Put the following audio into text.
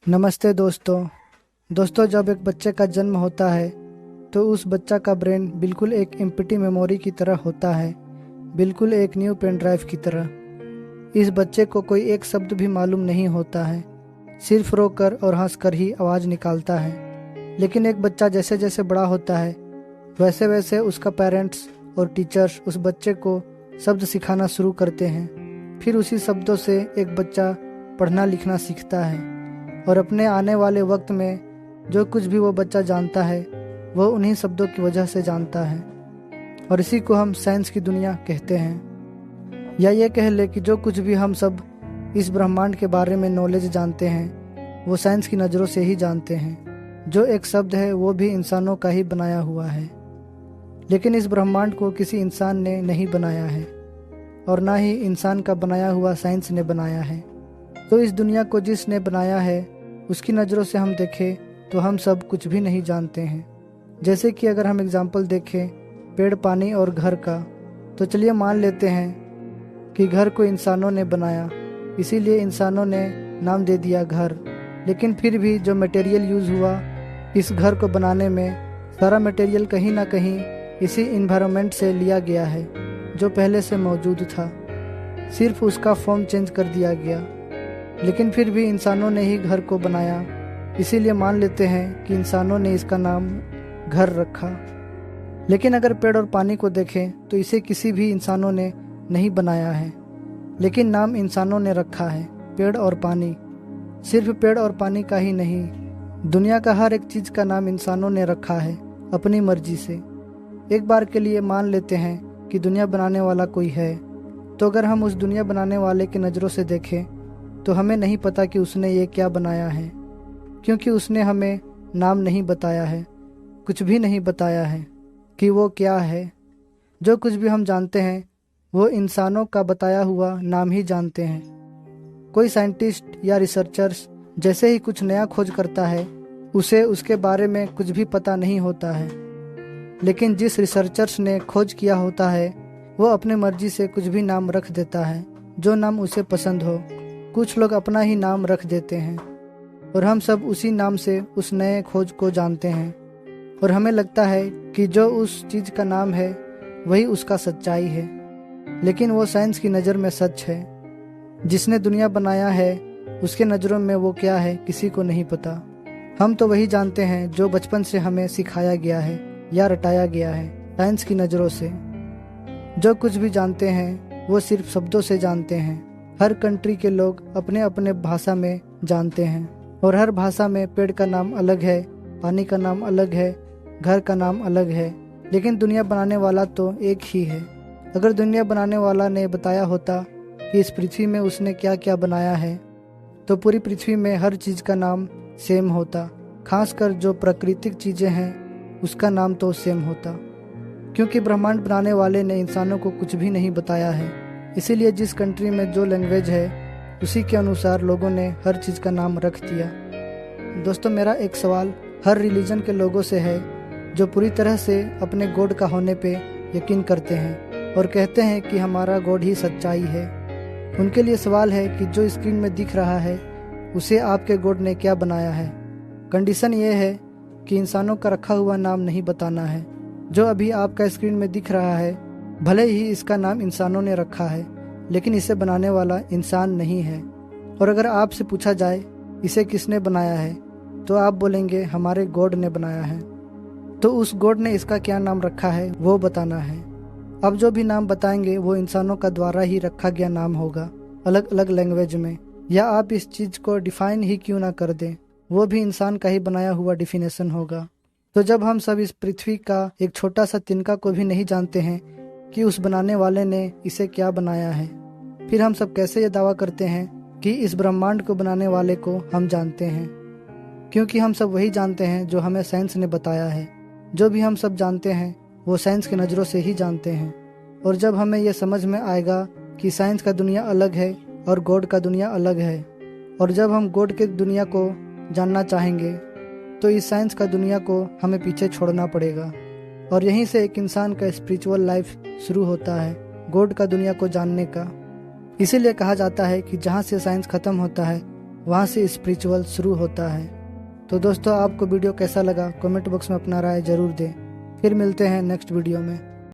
नमस्ते दोस्तों जब एक बच्चे का जन्म होता है तो उस बच्चा का ब्रेन बिल्कुल एक एम्प्टी मेमोरी की तरह होता है, बिल्कुल एक न्यू पेन ड्राइव की तरह। इस बच्चे को कोई एक शब्द भी मालूम नहीं होता है, सिर्फ रोकर और हंसकर ही आवाज़ निकालता है। लेकिन एक बच्चा जैसे जैसे बड़ा होता है वैसे वैसे उसका पेरेंट्स और टीचर्स उस बच्चे को शब्द सिखाना शुरू करते हैं। फिर उसी शब्दों से एक बच्चा पढ़ना लिखना सीखता है और अपने आने वाले वक्त में जो कुछ भी वो बच्चा जानता है वो उन्हीं शब्दों की वजह से जानता है। और इसी को हम साइंस की दुनिया कहते हैं, या ये कह ले कि जो कुछ भी हम सब इस ब्रह्मांड के बारे में नॉलेज जानते हैं वो साइंस की नज़रों से ही जानते हैं। जो एक शब्द है वो भी इंसानों का ही बनाया हुआ है, लेकिन इस ब्रह्मांड को किसी इंसान ने नहीं बनाया है और ना ही इंसान का बनाया हुआ साइंस ने बनाया है। तो इस दुनिया को जिसने बनाया है उसकी नज़रों से हम देखें तो हम सब कुछ भी नहीं जानते हैं। जैसे कि अगर हम एग्जाम्पल देखें पेड़, पानी और घर का, तो चलिए मान लेते हैं कि घर को इंसानों ने बनाया, इसीलिए इंसानों ने नाम दे दिया घर। लेकिन फिर भी जो मटेरियल यूज़ हुआ इस घर को बनाने में, सारा मटेरियल कहीं ना कहीं इसी इन्वायरमेंट से लिया गया है जो पहले से मौजूद था, सिर्फ उसका फॉर्म चेंज कर दिया गया। लेकिन फिर भी इंसानों ने ही घर को बनाया, इसीलिए मान लेते हैं कि इंसानों ने इसका नाम घर रखा। लेकिन अगर पेड़ और पानी को देखें तो इसे किसी भी इंसानों ने नहीं बनाया है, लेकिन नाम इंसानों ने रखा है पेड़ और पानी। सिर्फ पेड़ और पानी का ही नहीं, दुनिया का हर एक चीज़ का नाम इंसानों ने रखा है अपनी मर्जी से। एक बार के लिए मान लेते हैं कि दुनिया बनाने वाला कोई है, तो अगर हम उस दुनिया बनाने वाले की नज़रों से देखें तो हमें नहीं पता कि उसने ये क्या बनाया है, क्योंकि उसने हमें नाम नहीं बताया है, कुछ भी नहीं बताया है कि वो क्या है। जो कुछ भी हम जानते हैं वो इंसानों का बताया हुआ नाम ही जानते हैं। कोई साइंटिस्ट या रिसर्चर्स जैसे ही कुछ नया खोज करता है उसे उसके बारे में कुछ भी पता नहीं होता है, लेकिन जिस रिसर्चर्स ने खोज किया होता है वो अपने मर्जी से कुछ भी नाम रख देता है, जो नाम उसे पसंद हो। कुछ लोग अपना ही नाम रख देते हैं और हम सब उसी नाम से उस नए खोज को जानते हैं और हमें लगता है कि जो उस चीज़ का नाम है वही उसका सच्चाई है। लेकिन वो साइंस की नज़र में सच है। जिसने दुनिया बनाया है उसके नज़रों में वो क्या है किसी को नहीं पता। हम तो वही जानते हैं जो बचपन से हमें सिखाया गया है या रटाया गया है साइंस की नज़रों से। जो कुछ भी जानते हैं वो सिर्फ शब्दों से जानते हैं। हर कंट्री के लोग अपने अपने भाषा में जानते हैं और हर भाषा में पेड़ का नाम अलग है, पानी का नाम अलग है, घर का नाम अलग है, लेकिन दुनिया बनाने वाला तो एक ही है। अगर दुनिया बनाने वाला ने बताया होता कि इस पृथ्वी में उसने क्या क्या बनाया है तो पूरी पृथ्वी में हर चीज़ का नाम सेम होता, खासकर जो प्राकृतिक चीज़ें हैं उसका नाम तो सेम होता। क्योंकि ब्रह्मांड बनाने वाले ने इंसानों को कुछ भी नहीं बताया है, इसीलिए जिस कंट्री में जो लैंग्वेज है उसी के अनुसार लोगों ने हर चीज़ का नाम रख दिया। दोस्तों, मेरा एक सवाल हर रिलीजन के लोगों से है जो पूरी तरह से अपने गॉड का होने पे यकीन करते हैं और कहते हैं कि हमारा गॉड ही सच्चाई है। उनके लिए सवाल है कि जो स्क्रीन में दिख रहा है उसे आपके गॉड ने क्या बनाया है। कंडीशन ये है कि इंसानों का रखा हुआ नाम नहीं बताना है। जो अभी आपका स्क्रीन में दिख रहा है भले ही इसका नाम इंसानों ने रखा है, लेकिन इसे बनाने वाला इंसान नहीं है। और अगर आपसे पूछा जाए इसे किसने बनाया है तो आप बोलेंगे हमारे गॉड ने बनाया है। तो उस गॉड ने इसका क्या नाम रखा है वो बताना है। अब जो भी नाम बताएंगे वो इंसानों का द्वारा ही रखा गया नाम होगा, अलग अलग लैंग्वेज में। या आप इस चीज़ को डिफाइन ही क्यों ना कर दें, वो भी इंसान का ही बनाया हुआ डिफिनेशन होगा। तो जब हम सब इस पृथ्वी का एक छोटा सा तिनका को भी नहीं जानते हैं कि उस बनाने वाले ने इसे क्या बनाया है, फिर हम सब कैसे ये दावा करते हैं कि इस ब्रह्मांड को बनाने वाले को हम जानते हैं। क्योंकि हम सब वही जानते हैं जो हमें साइंस ने बताया है। जो भी हम सब जानते हैं वो साइंस की नज़रों से ही जानते हैं। और जब हमें यह समझ में आएगा कि साइंस का दुनिया अलग है और गॉड का दुनिया अलग है, और जब हम गॉड के दुनिया को जानना चाहेंगे तो इस साइंस का दुनिया को हमें पीछे छोड़ना पड़ेगा। और यहीं से एक इंसान का स्पिरिचुअल लाइफ शुरू होता है, गॉड का दुनिया को जानने का। इसीलिए कहा जाता है कि जहाँ से साइंस खत्म होता है वहाँ से स्पिरिचुअल शुरू होता है। तो दोस्तों, आपको वीडियो कैसा लगा कमेंट बॉक्स में अपना राय जरूर दें। फिर मिलते हैं नेक्स्ट वीडियो में।